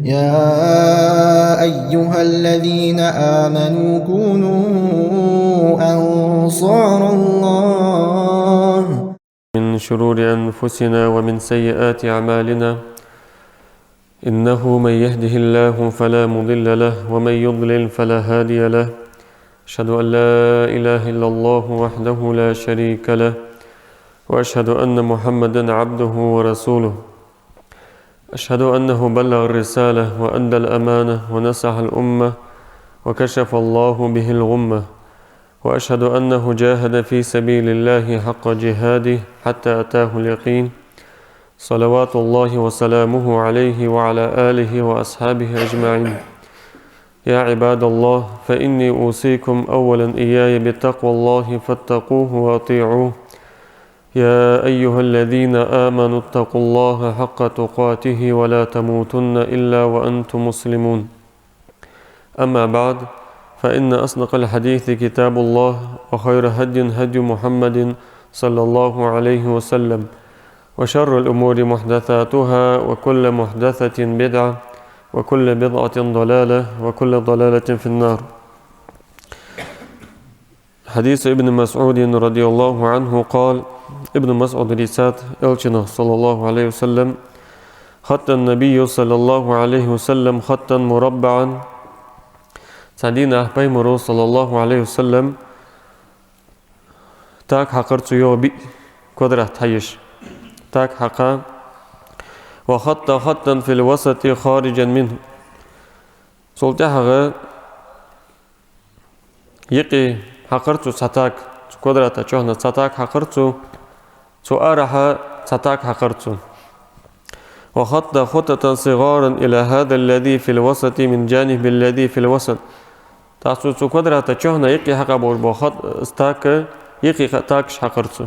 يا أيها الذين آمنوا كونوا أنصار الله من شرور أنفسنا ومن سيئات أعمالنا إنه من يهده الله فلا مضل له ومن يضلل فلا هادي له أشهد أن لا إله إلا الله وحده لا شريك له وأشهد أن محمدا عبده ورسوله أشهد أنه بلغ الرسالة وأدى الأمانة ونصح الأمة وكشف الله به الغمة وأشهد أنه جاهد في سبيل الله حق جهاده حتى أتاه اليقين صلوات الله وسلامه عليه وعلى آله وأصحابه أجمعين. يا عباد الله، فإني أوصيكم أولا إياي بتقوى الله فاتقوه وأطيعوه. يا أيها الذين آمنوا اتقوا الله حق تقاته ولا تموتن إلا وأنتم مسلمون. أما بعد، فإن أصدق الحديث كتاب الله، وخير هدي هدي محمد صلى الله عليه وسلم، وشر الأمور محدثاتها، وكل محدثة بدعة، وكل بدعة ضلالة، وكل ضلالة في النار. حديث ابن مسعود رضي الله عنه قال: ابن مسعود رسات الجنة صلى الله عليه وسلم: خط النبي صلى الله عليه وسلم خطا مربعا. سعدينا بيمرو صلى الله عليه وسلم تاك حقرت يوبي قدرة تحيش تاك حقا، وخط خطا في الوسط خارجا منه. سلطة يقي حقرت ستاك قدرة تشوهنا ستاك حقرت سؤارها ستاك حقرت، وخط خطة صغارا إلى هذا الذي في الوسط من جانب الذي في الوسط. تاسو قدرة تشوهنا يقي حقا بوربو خط استاك يقي تاكش حقرت.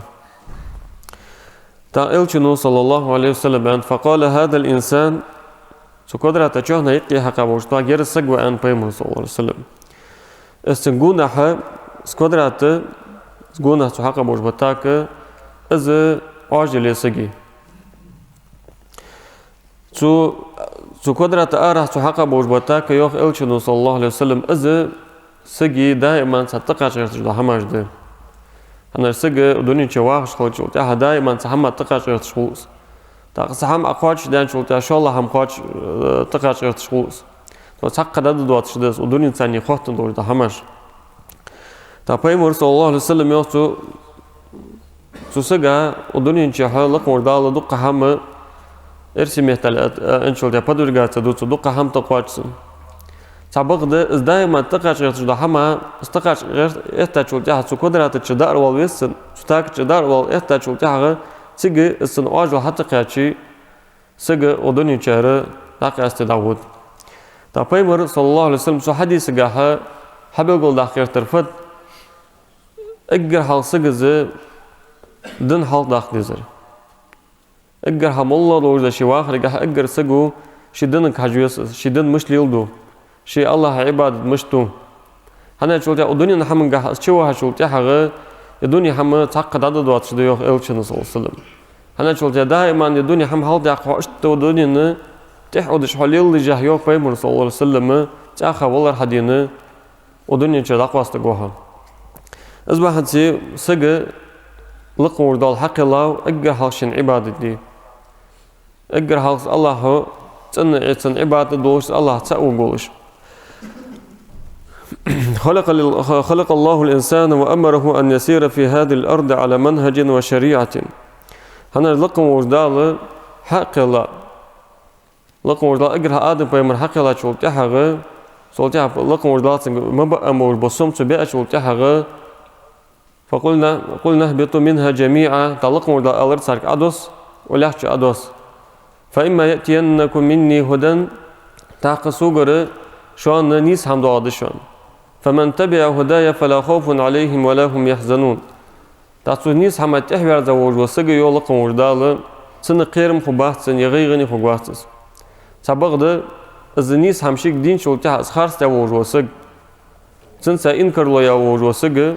تألتنو صلى الله عليه وسلم فقال: هذا الإنسان قدرة تشوهنا يقي حقا بوربو غير السقوة أن بيمر صلى الله عليه وسلم استنقونها قدرة سقونا حقا بوربو تاك از عاجل سقي سو قدرة أرى حقا بوربو تاك يوخ ألتنو صلى الله عليه وسلم از سقي دائما ستقاش غير هماش ده. أنا سجى ودني شواخش خالص شو تاه دائما سهم تقاش غير تشخوص تاق سهم أقواش دان شو تاه شاء الله هم قاش تقاش غير تشخوص وسق ده دوات شدس ودني إنسان يخاط دور ده هماش. تابعي صلى الله عليه وسلم يوصو سجى ودني شحال لك وردال دق هم إرسي مهتلات إن شاء الله بدر جات دوت دق هم تقواش سابق ده دائما تقاش غير تشده هما استقاش غير إحتاج شو تاه سو قدرة تشدار والويسن ستاك تشدار وال إحتاج شو تاه سجى السن أجل حتى قياشي سجى ودني شهر تاك استدعود. تابعي صلى الله عليه وسلم شو حديث جاها حبل قول داخل ترفض أجر حال سجى دن حال داخل زر أجر هم الله روج شيء واخر جاه أجر سجو شدن كحجوس شدن مش ليلدو شيء الله عباد مشتو. هنا شولتي الدنيا نحمن جاه شو هشولتي حاجة الدنيا هم تعقد عدد وقت شدوا يخ إلشنا صلى الله عليه وسلم. هنا شولتي دائما الدنيا هم حال داق وقت الدنيا ن تحودش حليل اللي جاه يوم بيمر صلى الله عليه وسلم تأخذ والله حدينا الدنيا تداق واستجوها. أصبح هذي سجى لقمر دال حق الله أجر حالشين عبادتي أجر حال الله تن عبادة دوش الله تأوي قولش. خلق الله الإنسان وأمره أن يسير في هذه الأرض على منهج وشريعة. هنا لقم وردال حق الله لقم وردال أجرها آدم بيمر حق الله شو تحقق سولتها لقم وردال ما بقى مور بصوم تبيع شو تحقق. فقلنا اهبطوا منها جميعا تلقم وردال ألرسالك أدوس وليحش أدوس فإما يأتينكم مني هدى تحق سوغر شو أن نيس هم دعاء شون فمن تبع هدايا فلا خوف عليهم ولا هم يحزنون. تاسو نيس هم تحوير زوج وسجى يولقم وردال سن قيرم خباحت سن يغيغني خباحتس سبق ده از نيس هم شيك دين شو تح خارس زوج وسج سن سإنكر له يوج وسجى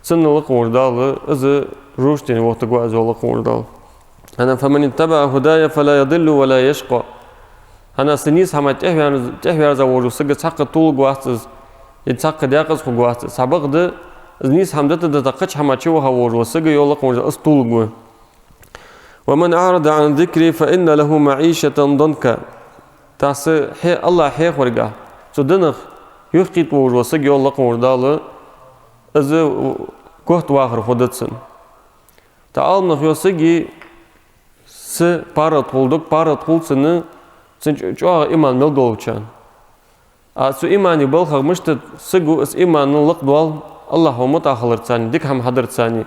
سن لقم وردال از روشتني وقت جوا زوج لقم وردال. أنا فمن اتبع هدايا فلا يضل ولا يشقى. هنا سنيس هما تحوير زوجو سجى تحقق طول جواتز يتحقق دياقز خو جواتز سبق ده نيس همدت ده تقش هما تشوه هوجو سجى يولق ورج أسطول جو ومن أعرض عن ذكري فإن له معيشة ضنكا تاس الله حيخ ورجع صدنخ يخيط ورج سجى يولق ورداله از كهت واخر خدتسن تعال نخيو سجى س بارت خلدك بارت خلصنه سنجوا إيمان ملقوشان سو إيماني بالخ مشت سجوا اس إيمان نلقدوال الله هو متأخر ثاني ديك هم حضر ثاني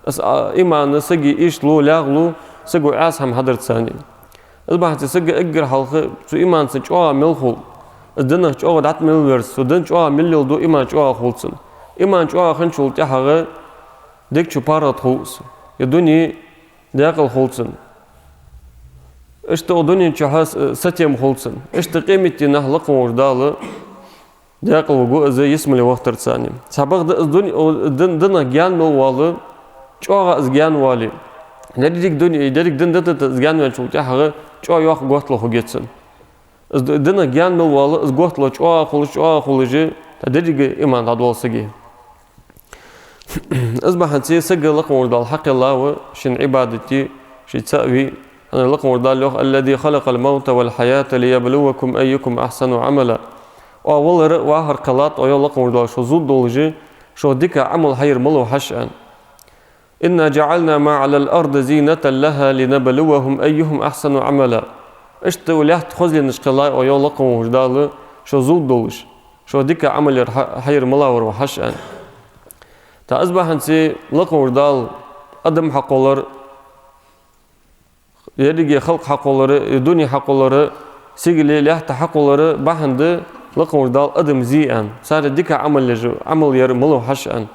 اس إيمان سجي إيش لو لاغلو سجوا عاس هم حضر ثاني البحث سجى أجر حلقة سو إيمان سنجوا ملخول الدنيا جوا دات ملورس ودن جوا مليل دو إيمان جوا خلصن إيمان جوا خنشول تحقق ديك شو بارت خلص الدنيا داخل خلصن إشتى الدنيا جهاز ستيم خلصن إشتى قيمتي نهلق ورداله داخل وجو زي اسم اللي وقت ثاني سبق الدنيا دنا جان مواله جوا إزجان والي نديك دنيا نديك دن دت إزجان وشو تحقق جوا ياخ قتله خجتسن دنا جان مواله إزقتله جوا خلجي تدريج إيمان هذول سجى أصبح هنسي سجى لق وردال حق الله وشن عبادتي شيء تسوي أنا لقم وردال الذي خلق الموت والحياة ليبلوكم أيكم أحسن عملا وأول وآخر قلات ويا لقم وردال شو زود دولجي شو ديك عمل خير ملو حشأن إنا جعلنا ما على الأرض زينة لها لنبلوهم أيهم أحسن عملا إشت وليحت خزي نشقلاء ويا لقم وردال شو زود دولج شو ديك عمل خير ملو وحشأن تأصبح هنسي لقم وردال أدم حقولر يرجع خلق حقولره الدنيا حقولره سجل لحت حقولره بحند لقم وردال أدم زيان صار ديك عمل يرمله حشأن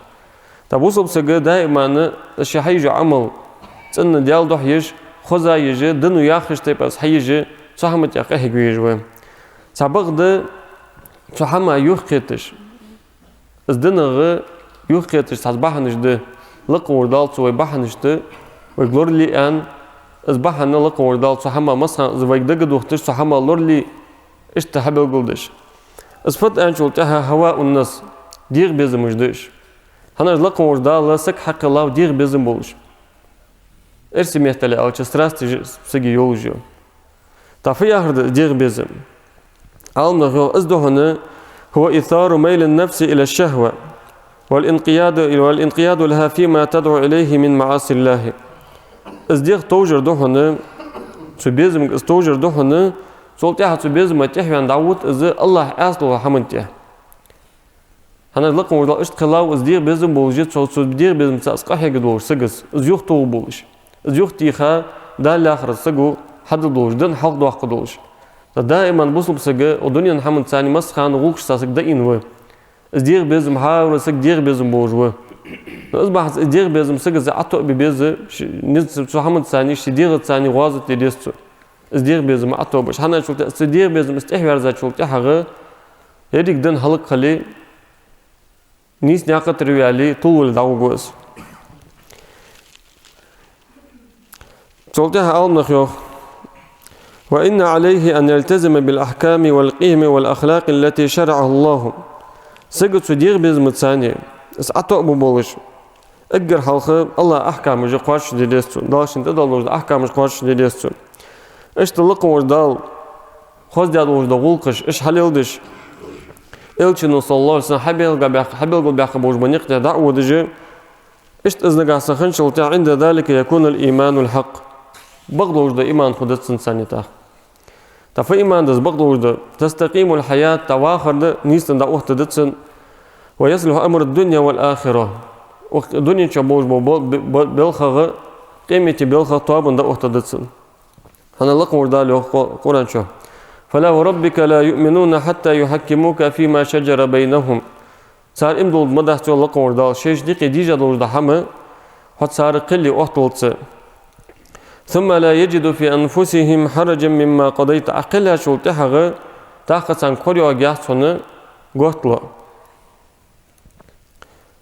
تبوسب سجى دائما الشيء حيجي عمل تن ديال ده يج خزا يجي دنو ياخش تبص حيجي صحمت يقه يجوا سبق ده صحما يخيتش الدنيا يخيتش صباحنش ده لقم وردال سوي بحنش ده ويقول لي أن أصبح أن لقم وردال صحما مثلا زوج دقة دوختش صحما لورلي اشتهبل قلدش أصفت أن شلتها هواء الناس دير بيزم مجدش هنا لقم وردال سك حق الله دير بيزم بولش إرسي ميحتلي أو تستراس سجي يولجيو تعفي أهرد دير بيزم علمنا غير أصده هنا هو إثار ميل النفس إلى الشهوة والانقياد لها فيما تدعو إليه من معاصي الله ازديق توجر دهنا سبيزم استوجر دهنا سولتها سبيزم تحوي عن دعوت از الله اصله حمنته هنا لقم ولا اشتخلاو ازديق بيزم بولجيت سودير بيزم ساسقه يقدور سجس ازيوخ تو بولش ازيوخ تيخا دا الاخر سجو حد دوش دن حق دو حق دوش دائما بوصل سجا ودنيا نحمد ثاني مسخان غوش ساسك دا انو ازديق بيزم حاول سك دير بيزم بوجو أصبح دير بيزم سجز عطوا ببيزة نز محمد ثاني شدير ثاني غازت لديستو دير بيزم عطوا بس هنا شلت دير بيزم استحوار ذات شلت حاجة هديك دن حلق خلي نيس ناقة ريالي طول دعو جوز شلتها أول نخيوخ وإن عليه أن يلتزم بالأحكام والقيم والأخلاق التي شرعها الله سجد دير بيزم ثاني أتوا ببولش أجر حلقة الله أحكام مش قارش ديستو دالشين تدالوش أحكام مش قارش ديستو إيش تلقوا وردال خذ دالوش دغولقش إيش حليلدش إلشين صلى الله عليه وسلم حبيل قبيح بوش بنيقة دعوة دجى إيش إذن سخن شلت عند ذلك يكون الإيمان الحق بغضوش ده إيمان خدت إنسانيته تفي إيمان ده بغضوش ده تستقيم الحياة تواخر ده نيستن ده وقت دتسن ويصلح أمر الدنيا والآخرة الدنيا شبوش بالخغ قيمة بالخغ طابن ده أختدتسن هنا لقم وردال قرآن شو فلا وربك لا يؤمنون حتى يحكموك فيما شجر بينهم صار إمدول مدحتو لقم وردال شيش ديقي ديجا دولج دحمة حد صار قلي أختلت ثم لا يجد في أنفسهم حرجا مما قضيت أقلها شو تحغ تاخذ عن كل يوجعتنا قتله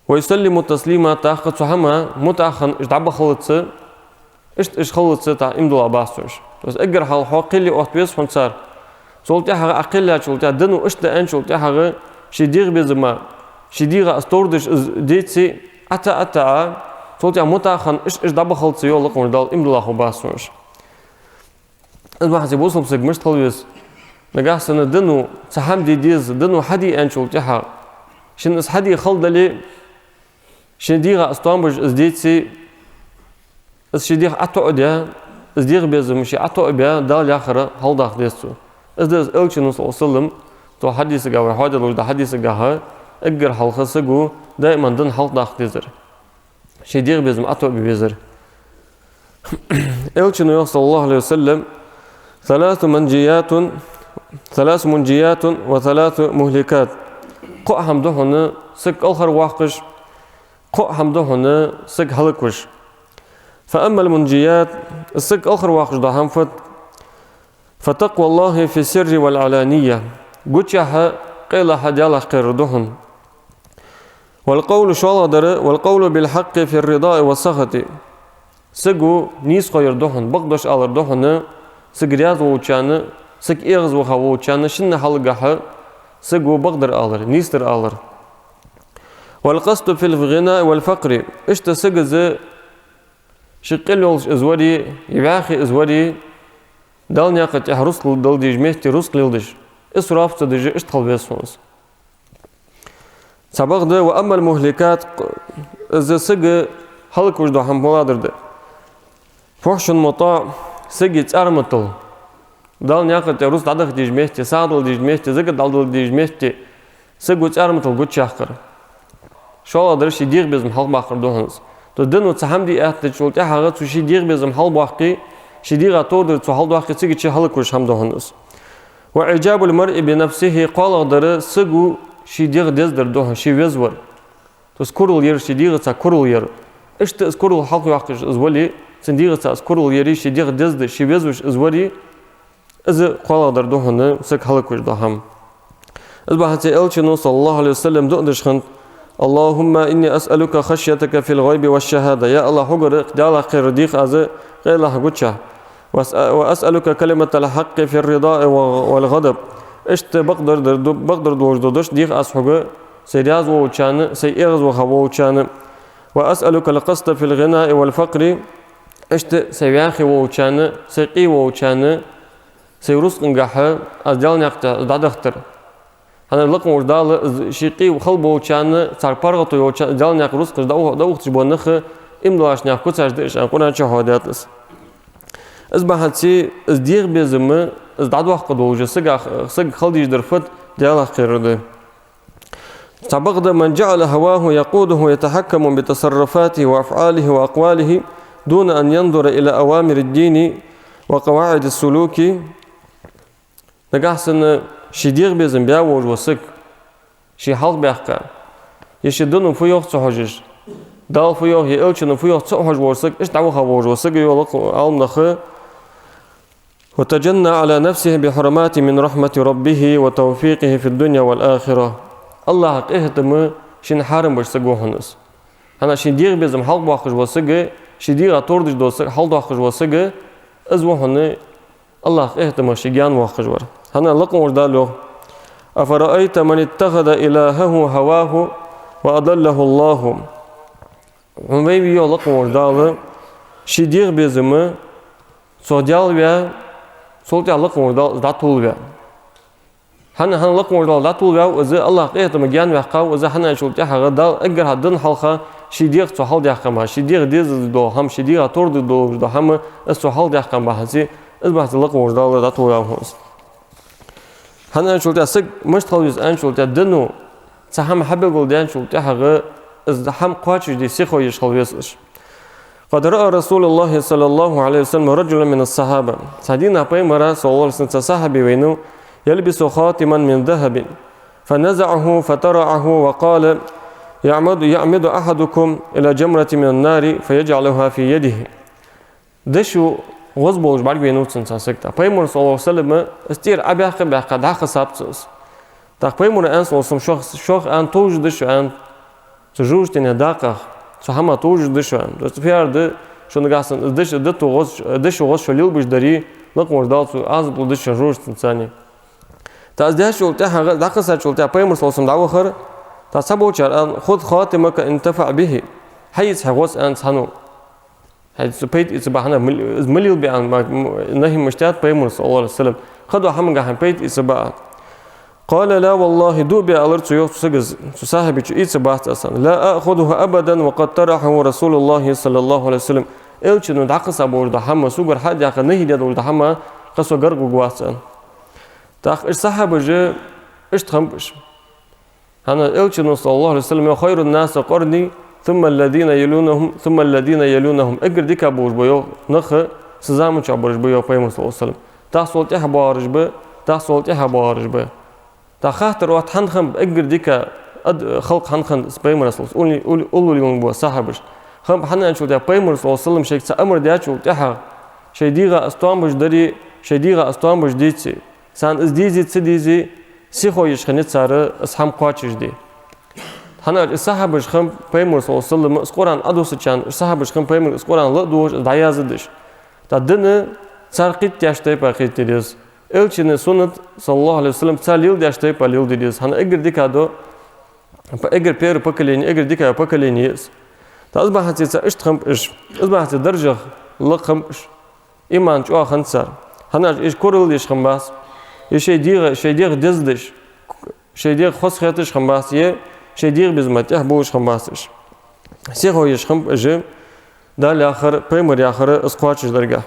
ويسلم التسليم تاخذ صحما متأخن إجتعب خلطة إيش خلطة تاع إمدو عباسوش بس أجر حال حقلي أحتويس فنصار صولتي حاجة أقل صولتي دنو إشت أن صولتي حاجة شدير بزما شدير أستوردش ديتسي أتا صولتي متأخن إيش دابا خلص يولق وردال إملا خباسونش الواحد يبوصل بسك مش طلبيس نجاح سنة دنو سحام ديز دنو حدي أن صولتي حاجة شن إس حدي خلد لي شدير أستوامبج ديتسي إس شدير أتوقع إزدير بيزم مشي أتوقع بيا دال ياخرة هالداخ ديستو إزدير إلشي نص وصلهم تو حديث جاوي حاجة لو ده حديث جاها أجر حلقة سجو دائما دن هالداخ ديزر شدير بيزم أتوقع بيزر إلشي نيو صلى الله عليه وسلم ثلاث منجيات وثلاث مهلكات قو حمدهن سك آخر واقش قو حمدهن سك هلكوش فأما المنجيات السك آخر واقش ده فت فتقوى الله في السر والعلانية قتشها قيل حديال قردهن والقول بالحق في الرضاء والسخط سجو نيس قيردهن بقدش ألردهن سجريات ووچان سك إغز وخووچان شن حلقها سجو بقدر ألر نيستر ألر والقصد في الغناء والفقر اشت سجز شقلولش ازوري يباخي ازوري دال ناقت رسل دال ديج مهتي رسل يلدش اسراف تدج اشتغل بيسونس سبق ده واما المهلكات از سج حلق وجدو حمولادر ده فحشن مطاع سج تارمتل دال ناقت رسل عدخ ديج مهتي سادل ديج مهتي زق دال ديج مهتي سج تارمتل قد شاخر شو درش ديغ بزم حلق باخر دوهنس تو دنو تحمدي أهت شولت حاجة تشي دير بزم حال باقي شديرة تودر تحال باقي تيجي تشي حال كوش هم دهنس وإعجاب المرء بنفسه قال در سجو شدير دزدر دوهن شي وزور تذكروا ير شديرة تذكروا ير إيش تذكروا حال باقي أزولي سنديرة تذكروا يري شدير دزدر شي وزوش أزولي إذا قال در دوهن سك حال كوش دهم البحث إلشنو صلى الله عليه وسلم دقدش خنت اللهم إني أسألك خشيتك في الغيب والشهادة يا الله حجر اقدال خير ديخ أز غير حجتشه وأسألك كلمة الحق في الرضا والغضب اشت بقدر دوش ديخ أس حجر سيرياز ووچان سيئرز وخووچان وأسألك القصد في الغناء والفقر اشت سياخي ووچان سيقي ووچان سيرسق نجح أزدال نقطة دادختر أنا لقم وردال شيقي وخلبه وشان تربارغته وشان جال ناق روس قش داو تجبون نخ إملاش ناق كتاش دش أنا كنا شهادات لس أصبحت دير بزم دعوة وقت وجه سج خلدي درفت ديال خيرده تبغض من جعل هواه يقوده ويتحكم بتصرفاته وأفعاله وأقواله دون أن ينظر إلى أوامر الدين وقواعد السلوك نجحسن شدير بزم بيا وجوسك شي حلق بيحكا يشدون فيوخ تحجج دال فيوخ يلشن فيوخ تحج وسك إيش دعوها وجوسك يولق علم نخ وتجنى على نفسه بحرمات من رحمة ربه وتوفيقه في الدنيا والآخرة الله اهتم شن حارم بش سجوهنس أنا شدير بزم حلق باخج وسك شدير أطردج دوسك حلق باخج وسك أزوهن الله اهتم شجان واخج ور هنا لقم وردالو أفرأيت من اتخذ إلهه هواه وأضله الله عمبي لقم وردالو شدير بزم سوديال بيا سوديال لقم وردال داتول بيا هنا لقم وردال داتول بيا وإذا الله اهتم جان وحقا وإذا هنا شو تحقق دال أجر هدن حلقة شدير سحال ديحكم شدير ديز دو هم شدير أطرد دو هم السحال ديحكم بحسي إذا لقم وردال داتول بيا هونس هنا شولتي سك مش تلويز أن شولتي دنو سهم حبة قلدان شولتي حقا ازدحام قاتش دي سيخو يشخلويسش قد رأى رسول الله صلى الله عليه وسلم رجلا من الصحابة سعدين بيمرا صلى الله عليه وسلم صحابي وينو يلبس خاتما من ذهب فنزعه فترعه وقال يعمد أحدكم إلى جمرة من النار فيجعلها في يده دشو غزبوش بعد بينو تنسى سكتا بيمر صلى الله عليه وسلم استير أبيخ بيخ داخل سابتس تاق بيمر أن صلى الله عليه وسلم شخص أن توج دشو أن تجوج تنها داقه سهما توج دشو أن تفيار ده شو نقاسن دش دتو غز دشو غز شليل بيش دري لقمر دالسو أزبل دش جوج تنساني تاز ده شولتها دقصة شولتها بيمر صلى الله عليه وسلم دعوة تصبوشر أن خذ خاتمك انتفع به حيث هغوس أن سانو حيث بيت إسباحنا مليل بأن نهي مشتات بيمر صلى الله عليه وسلم خذوا حمد عن بيت إسباح قال لا والله دوبي ألرت يوم سجز صاحب إسباح أصلا لا أخذه أبدا وقد طرحه رسول الله صلى الله عليه وسلم إلشنو دقصة بورد حما سوبر حد يأخذ نهي ده بورد حما قصو جرجو جواسن تأخ الصحابة جاء اشتخمش هنا إلشنو صلى الله عليه وسلم خير الناس قرني ثم الذين يلونهم أجر ديك أبورج بيو نخ سزامن شابورج بيو بيمر صلى الله عليه وسلم تحصل تيها بارج ب تحصل تيها بارج ب تخاطر وقت حنخم أجر ديك خلق حنخم بيمر صلى الله عليه وسلم قولوا اليوم بوا صاحبش خم حنا شو ده بيمر صلى الله عليه وسلم شيء أمر ده شو تيها شيء ديغا أستوامبش دري شيء ديغا أستوامبش ديتي سان إزديزي تسديزي سيخو يشخنت سارة أسحام قاتش دي هنا الصحابة خم بيمر صلى الله عليه وسلم اسقوران أدوس كان الصحابة خم بيمر اسقوران لا دوش دايازدش تدنا سرقت يشتي بقيت ديز إلشين سنة صلى الله عليه وسلم تساليل يشتي باليل ديز هنا أجر ديكادو أجر بير بكليني أجر ديكا بكليني يس تأصبح هتيسا اشتخم إش أصبح هتدرجة لقم إش إيمان شو خنصر هنا إيش كورل يش خمباس شيء ديغ دزدش شيء ديغ خص خياتش خمباس يه شيء ديغ بزمت بوش خمباسش سيخو يشخم أجي دا الآخر بيمر آخر اسقواتش درجة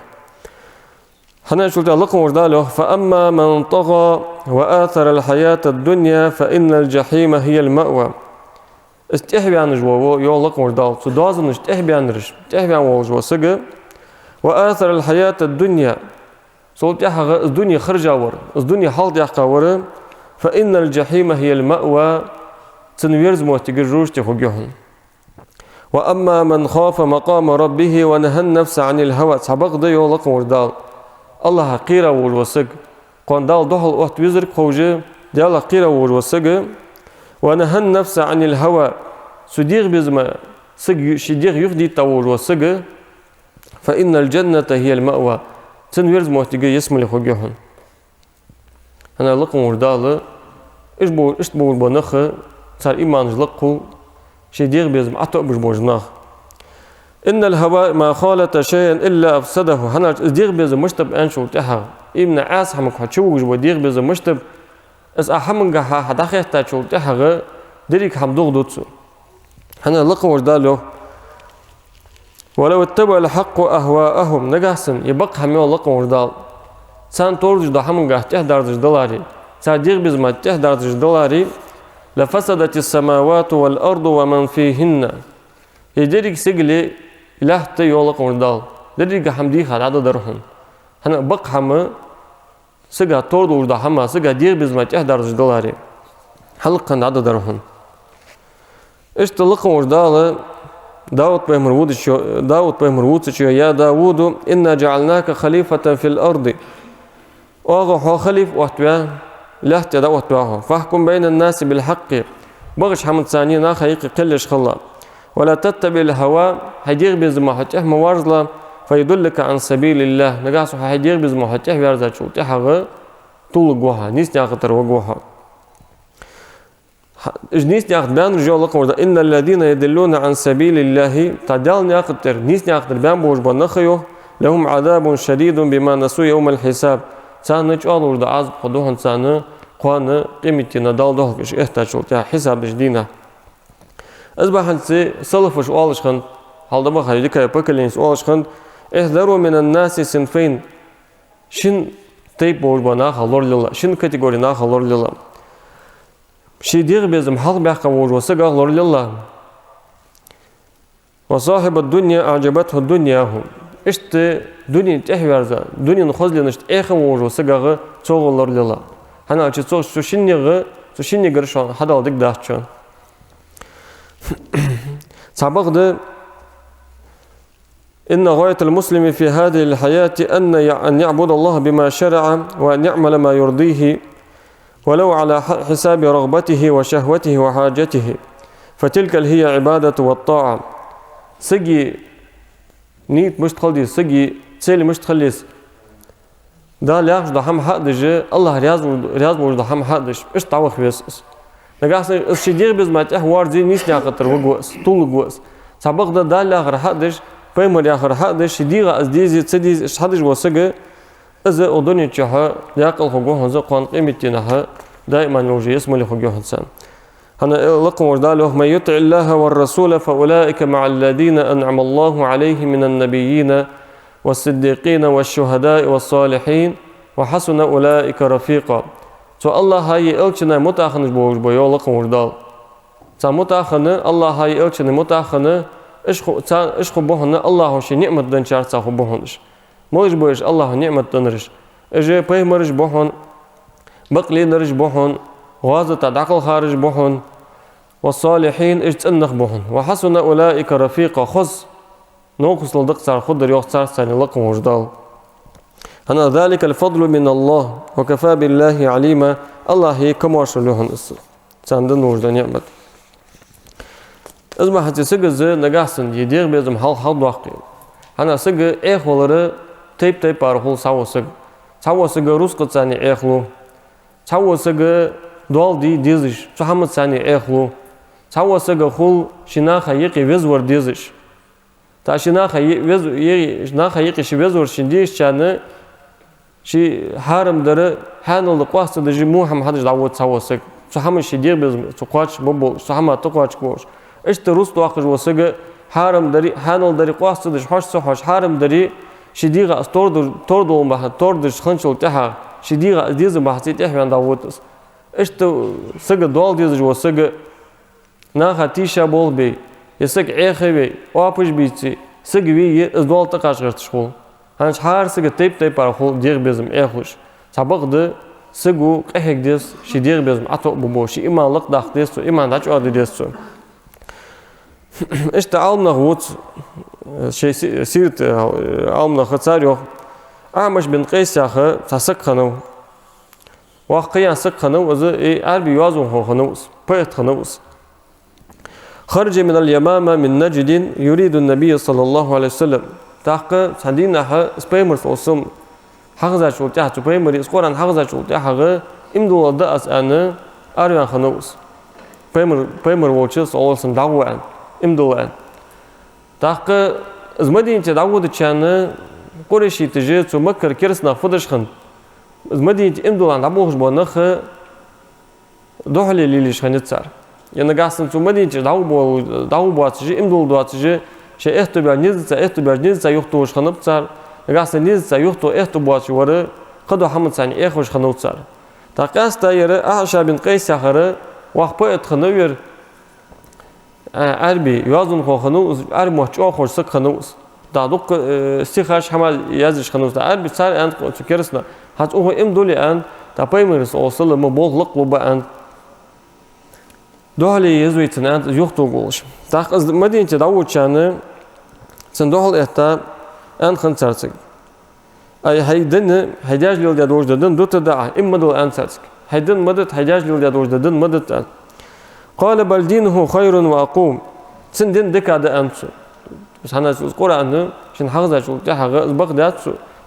حنا شلت لكم ورداله فأما من طغى وآثر الحياة الدنيا فإن الجحيم هي المأوى استحبي عن جوا يو لكم وردال سدازن استحبي عن رش استحبي عن وجوا سجى وآثر الحياة الدنيا صوت يحق الدنيا خرج ور الدنيا حال يحق ور فإن الجحيم هي المأوى تنويرز موتجروش تخجهم وأما من خاف مقام ربه ونهى النفس عن الهوى سبق ده يولق وردال الله قيرة والوسق قندال دخل وقت وزر خوجة ديال قيرة والوسق ونهى النفس عن الهوى سدير بزما سج شدير يفدي تول وسق فإن الجنة هي المأوى تنويرز موتجر يسمى لخجهم أنا لقم وردال إيش بقول بنخ صار إيمان جلقه شيء دير بيزم عطوا بجبوجناه إن الهواء ما خالط شيئا إلا أفسده هنا دير بيزم مشتب أنشو تها إمنا عاس حمك حتشوج ودير بيزم مشتب إس أحمن جها حداخل تشو تها دريك حمدوغ دوتسو هنا لقوا وجداله ولو اتبع الحق أهواءهم نجحسن يبقى حميو لقوا وجدال سان تورج ده حمن جه تهدرج دولاري سان دير بيزم تهدرج دولاري لفسدت السماوات والأرض ومن فيهن يدرك سجل إله تيولق وردال درك حمدي خد عدد درهم هنا بق حما سجى تورد وردا حما سجى دير بزمت $11 دولاري حلقا عدد درهم اشتلق وردال داود بمرود شو يا داود إنا جعلناك خليفة في الأرض أغا خليف وحتوان لا تدعوت بها فاحكم بين الناس بالحق بغش حمد ثاني ناخيق قلش خلا ولا تتبع الهوى هيدير بزما حتح موارزلا فيدلك عن سبيل الله نقاس هيدير بزما حتح بيرزا شو تحغ طول جوها نيس ناخطر وجوها نيس ناخد بان رجال لكم إن الذين يدلون عن سبيل الله تدل ناخطر نيس ناخطر بان بوج بنخيو لهم عذاب شديد بما نسوا يوم الحساب سانج أولور ده عز خدوهن سانه قانه قيمتنا دال ده كش احتاج شو حساب جدينا أصبحت سلفش أولش خن هل ده بخير ذيك يبكلينس أولش خن احذروا من الناس صنفين شن تيب بوربنا خلور لله شن كاتيجورينا خلور لله شي دير بيزم حق بيحكم وجوسه خلور لله وصاحب الدنيا أعجبته الدنيا إشت دنيا تحويرزا دنيا نخزل نشت إخم وجوسه غا صغلور لله هنا أشي صغ سوشيني غرشان هذا ودك داشون سبق ده إن غاية المسلم في هذه الحياة أن يعبد الله بما شرع وأن يعمل ما يرضيه ولو على حساب رغبته وشهوته وحاجته فتلك هي عبادة والطاعة سجي نيت مش تخليس سجي تسيلي مش تخليس دا لاخ دا هم حق دجه الله رياض مور دا هم حق دج اش تاوخ بس نگاس اس شدير بز ما ته وار زي نيس ناقتر وغوس طول غوس سبق دا لاخ حق دج بيمر اخر حق دج شدير از دي تدي حدج وسغه از اودوني چه ياقل خو هنز قان قيمتنا دائما نوجي اسم له خو هنسان هنا لكم ورداله من يطع الله والرسول فاولئك مع الذين انعم الله عليهم من النبيين والصديقين والشهداء والصالحين وحسن أولئك رفيقا. So Allah hayi elçine mutahınız boyu laqım vurdal. Sa mutahını Allah hayi elçine mutahını işxu bohunu Allah'ın şey nimetden çarsa xu bohunuz. Molish boyish Allah'ın nimetden rish. Eje peymarish bohun baqlinarish bohun غازة عقل خارج بوحن والصالحين اجتنخ بوحن وحسن أولئك رفيقا خذ نوقص لدق صار خضر يوخ صار ثاني لقم وجدال هنا ذلك الفضل من الله وكفى بالله عليما الله هي كماش لهن الصل سندن وجد نعمت إذا ما حتى سجز نجاحسن يدير بيزم حال واقع هنا سج إخوالره تيب بارخول سوا سج روس قد ثاني إخلو سوا سج دول ديزش شو حمد ثاني إخلو سوا سج خول شناخ يقي وزور ديزش تاشنا خيق شي وزور شنديش كان شي حرم دره حانل قواس دجي مو هم حدش دعوت سواسك شو هم شي دير بز تقواش بوبو شو هم تقواش كوش ايش تروس توقج وسق حرم دري حانل دري قواس دج حش صحش حرم دري شي ديغا تordو ما تordش خنشل تها شي ديغا ديز ما حسيت احنا دعوت ايش تو سق دول ديز وسق ناخا تيشا بول بي يسق عيخي وابش بيتي سقوي ازدوال تقاش غير تشخول هانش هار سق تيب بارخول دير بيزم ايخوش سابق ده سقو قهك ديس شي دير بيزم عطو ببو شي ايمان لق داخ ديسو ايمان داچ ارد ديسو اش تعالنا غوت شي سيرت عالمنا خطار يوخ اعمش بن قيس ياخه تسق خنو واقيا سق خنو از اربي يوازون خنوس بيت خنوس خرج من اليمامة من نجد يريد النبي صلى الله عليه وسلم تحق سندينا سبيمرس أوسم حغزة شو تحت سبيمري سكوران حغزة شو تحت إمدو الدأس أنا أريان خنوس سبيمر ووتشس أولسم دعوة إمدو أن تحق زمدين تدعوة تشان قريشي تجي تمكر كرسنا فدش خن زمدين إمدو أن دعوة بنخ دوحلي ليش خنتصار يعني قاسم ثم دينش داو بواتجي إمدول دواتجي شيء احتبار نزلت يختوش خنبتار قاسم نزلت يختو احتبواتش ورا قدو حمد ثاني إخوش خنوتار تقاس تايرة أعشى بن قيس يخرى وقبئت خنوير أربي يوازن خنو أربي محجو خوش سك خنوس دادوق استخاش حمل يازش خنوس أربي صار أنت تكرسنا هات أوه إمدولي أنت تبايمرس أوصل مبوغ لقلبه أنت دوحلي يزوي تناد يختو قولش تاق از مدينة داوود شانه سن دوحل احتا ان خنسرسك اي هيدن هيداج ليل دادوش ددن دوت داع اما دول ان سرسك هيدن مدت هيداج ليل دادوش ددن مدت ان قال بل دينه خير واقوم سن دين دكا دا انسو بس هنا القرآن شن حغزة شو تحغ بغداد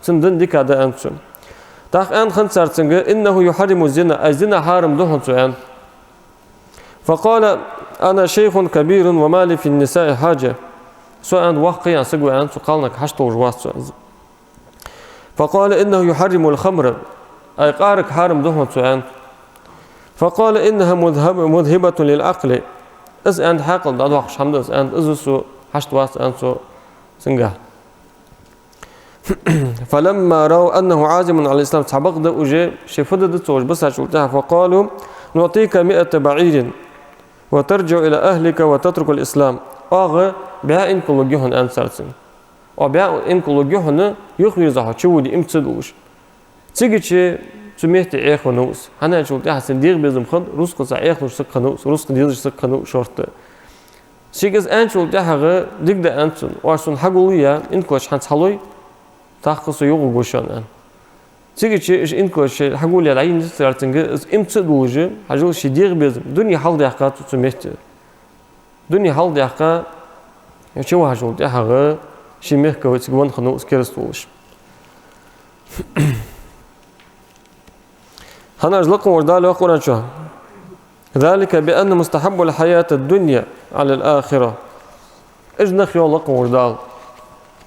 سن دين دكا دا انسو تاق ان خنسرسك انه يحرم الزنا الزنا حارم دوحن سو ان فقال أنا شيخ كبير وما لي في النساء حاجة سؤال وقيا سقوا أن سقالنك حشت وجواس فقال إنه يحرم الخمر أي قارك حارم دهن سؤال فقال إنها مذهبة للعقل إذ أنت حاقل داد وقش حمد إذ أنت إذ حشت واس أنت سنجاه فلما رأوا أنه عازم على الإسلام سبق ده وجه شفدت توج بس شلتها فقالوا نعطيك 100 بعير وترجع إلى أهلك وتترك الإسلام أغا بها إن كل جهن أنسرسن وبها إن كل جهن يخبر زحمة شو دي إمتصدوش تيجي شيء سميت إخو نوس هنا شو تحسن دير بيزم خد رزق صعيخ نوش سك نوس رزق دير سك نوس شرط شيء أن شو تحغى ديك ده أنسن وعشان حقوليا إن كوش حنصلي تحقق يوغو جوشان أن تيجي شيء إن كوش حقوليا العين نسترتنج إمتصدوش حجول شيء دير بيزم دنيا حال دحقات سميت دنيا حال دحقة شو حجول تحغى شيء مهكو تجوان خنوس كرستوش هنا أجلقهم وردال وقرآن شو ذلك بأن مستحب الحياة الدنيا على الآخرة إجنخ يولقهم وردال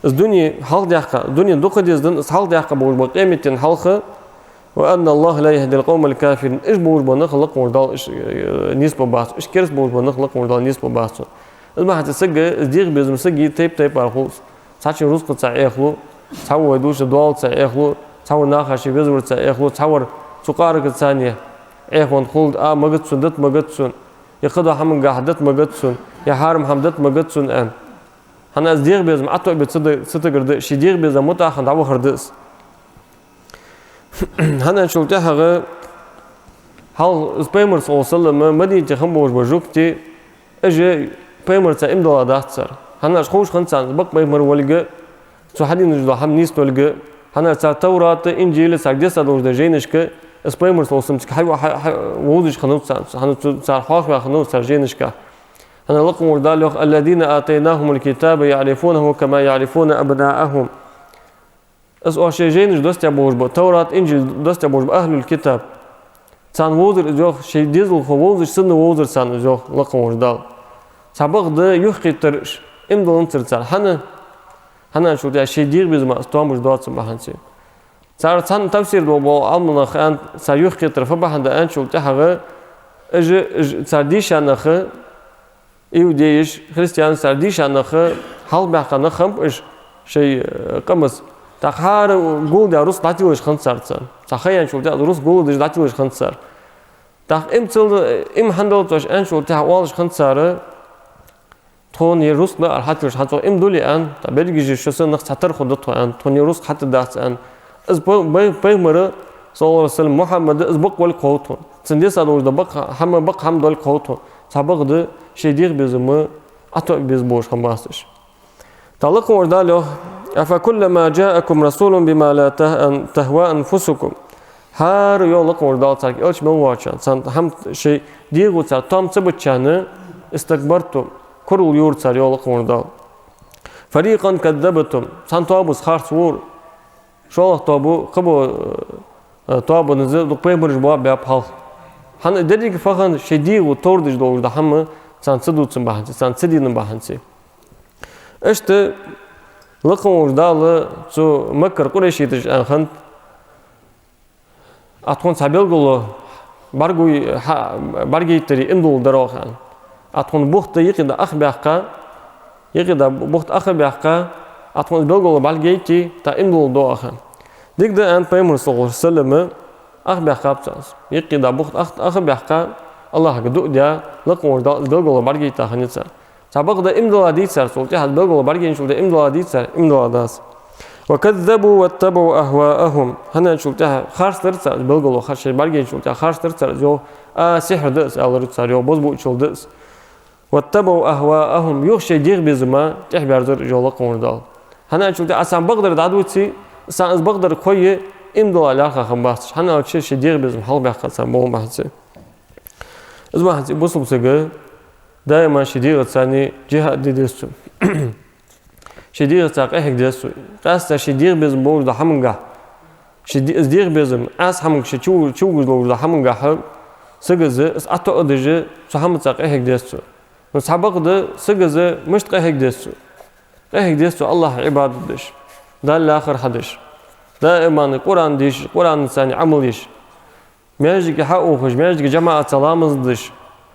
الدنيا حال ديحقا الدنيا دوق ديزدن حال ديحقا بوش بقيمة حلقة وأن الله لا يهدي القوم الكافرين إيش بوش بنخلق وردال إيش نسبة باس إيش كرس بوش بنخلق وردال نسبة باس المحت السجى الديغ بيزم سجى تيب على خلص ساعتين رزق تعيخلو تصور دوش دوال تعيخلو تصور ناخش بيزور تعيخلو تصور سقارك الثانية إخوان خلد مقدسون دت مقدسون يقضى حمن قاعدت مقدسون يا حارم حمدت مقدسون أن هنا الديغ بيزم أتوقع بتصدق شي ديغ بيزم متأخر دعوة خردس هنا نشوف تحقق هل سبيمر صلى الله عليه وسلم مدينة خمبوش بجوكتي أجي سبيمر تا إمدلا داختصر هنا خوش خنسان بق بيمر ولقى سو حدين نجدو حم نيس تولقى هنا تا توراة إنجيل ساق ديسا دوش دا جينشك سبيمر صلى الله عليه وسلم حي وودش خنوت هنا صار حاخوا خنوت صار جينشك هنا لقم وردال الذين آتيناهم الكتاب يعرفونه كما يعرفون أبناءهم أشياء جينش دوست يبوش بو توراة إنجيل دوست يبوش بو أهل الكتاب سان ووزر إجوخ شيء ديزل خو ووزر سن ووزر سان إجوخ لقم وردال سابق ده يخي ترش إمدل انتر سان هنا شو ده شيء دير بيزما استوامش دوات سمبحانسي سان تفسير دو بو عمنا خان سا يخي ترفا بحان ده أنشو تحغى إجي سار ديشان نخ إيو ديش خريستيان سار ديشان نخ حال بحقا نخم إيش شيء قمص تخار قول ده روس داتي وش خنصار سان تخيل شو ده روس قول ده داتي وش خنصار تخ إم حندل توش أنشو تحوالش خنصار تون يروس لا الحتى وش حتى إم دولي أن تبرجي شو سن نخ تطر خدته أن تون يروس حتى دات أن إز بيمر صلى الله عليه وسلم محمد إز بق والقوتون سنديس هذا وش ده بق هم دول قوتون سبق ده شيء دير بيزم أتوقع بيزبوش خماستش تعلقوا ورداله أفكلما جاءكم رسول بما لا تهوى أنفسكم هار يولق وردال تاك إلش من واشان سان هم شيء ديرو تاك تام تبتشانه استكبرتم كرول يور تاك يولق وردال فريقا كذبتم سان توابوس خارس وور شو توابو قبو توابو نزل دقبين برجبواب بياب حال هن ديريك فخان شيء ديرو توردج دور ده هم سان تدوتسن بحنسي سان تدين بحنسي إشت لقم وردال تو مكر قريشي تج أنخنت أتكون سبيل قلو برجي تري إندول دراخان أتكون بوخت يقيد أخ بيحقا يقيد بوخت أخ بيحقا أتكون سبيل قلو برجيتي تا إندول دراخان ديك ده أن بيمر صلى الله عليه وسلم أخ بيحقا بتاعس يقيد بوخت أخ بيحقا الله قدو ديا لقم وردال سبيل قلو برجيتا خنيتسا سبق ده إمدلا ديتسر سولتي هاد بقول برجين شو ده إمدلا ديتسر إمدلا داس وكذبوا واتبعوا أهواءهم هنا شوفتها خارج ترتسر بقولوا خارج برجين شوفتها خارج ترتسر جو سحر دس على رتسر جو بوزبو شو دس واتبعوا أهواءهم يخشى دير بزما تحبر در جو لقون دال هنا شوفتها أسان بقدر دعوتي أسان بقدر كويه إمدلا لاخا خمباس هنا شيء دير بزم حال بيحصل سامبون بحثي إذا بحثي بوصل سجى دائما شديد ثاني جهاد ديدسو شديد تاق إحك ديدسو قاس شديد بزم بول ده حمنجا شديد بزم أس حمنج شو بول ده حمنجا حب سجز أتو أدرج سهم تاق إحك ديدسو نسحبق ده سجز مش إحك ديدسو إحك ديدسو الله عباد دش ده الآخر حدش دائما القرآن ديش قرآن ثاني عمليش ماجيك حقوق خش ماجيك جماعة سلامز دش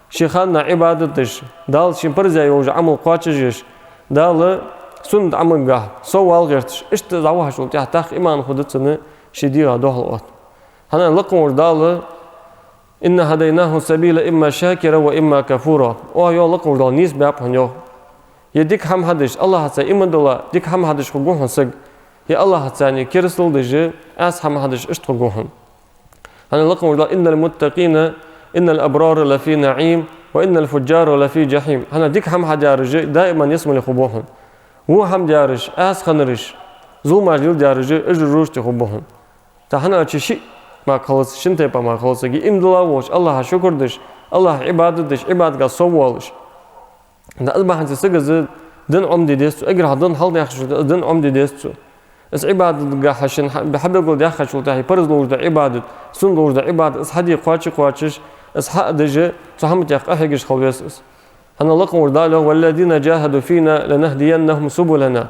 شيخنا عبادتش دال شمبرزا يوج عمل قاتشش دال سند عمل قاه سوال غيرتش اشت زعوها شو تحتاج إيمان خدتنا شديرة دوح الوقت هنا لقمر دال إن هديناه سبيل إما شاكرا وإما كفورا أو يو لقمر دال نيس بيابهن يو يديك هم هدش الله هتسا إما دولا ديك هم هدش خجوهن سج يا الله هتساني كرسل دج أس هم هدش اشت خجوهن هنا لقمر دال إن المتقين إن الأبرار لفي نعيم وإن الفجار لفي جحيم هنا ديك هم حدارج دائما يسمى لخبوهم هو هم دارج أس خنرش ظلم عجل دارج أجر روش تخبوهم تهنا أشي ما خلص شنتي ما خلص جي إمدلا وش الله شكر دش الله عبادة دش عبادة قصوالش ده أصبح أنت سجز دن عمدي ديستو أجر هذن حال يخش دن عمدي ديستو اس عبادت قاحشن بحب يقول يا خش وتاهي برز لوجد عبادت سن لوجد عبادت اس حدي قواتش اس حق دجه صحمت يق احيقش خويس أنا لقم ورداله والذين جاهدوا فينا لنهدينهم سبلنا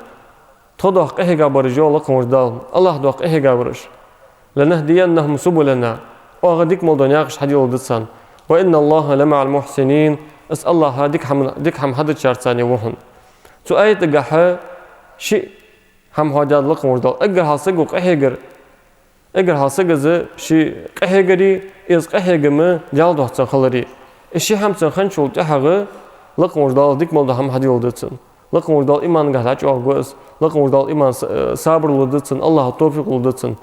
تضحك احيقا برجو لقم وردال الله دوق احيقا برج لنهدينهم سبلنا وغديك مولدان ياقش حدي ولدتسان وإن الله لمع المحسنين اس الله ديك هم حد شارتساني وهن تو آية قاحة شيء هم هاجاد لقم وردال اقر هاسقوق اقر هاسقز شي قحيقري از قحيقم جال دوحتسان خلري الشي هم تنخن شول تحقه لقم وردال ديك مولدا هم حدي ولدتسن لقم وردال إيمان قهلاج أغوز لقم وردال إيمان صابر ولدتسن الله توفيق ولدتسن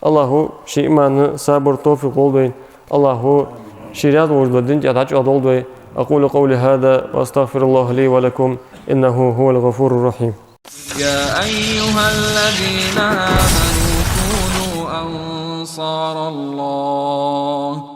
الله شي إيمان صابر توفيق ولدين الله شريعة ولدين جهلاج أغوز أقول قولي هذا وأستغفر الله لي ولكم إنه هو الغفور الرحيم. يا أيها الذين آمنوا كونوا أنصار الله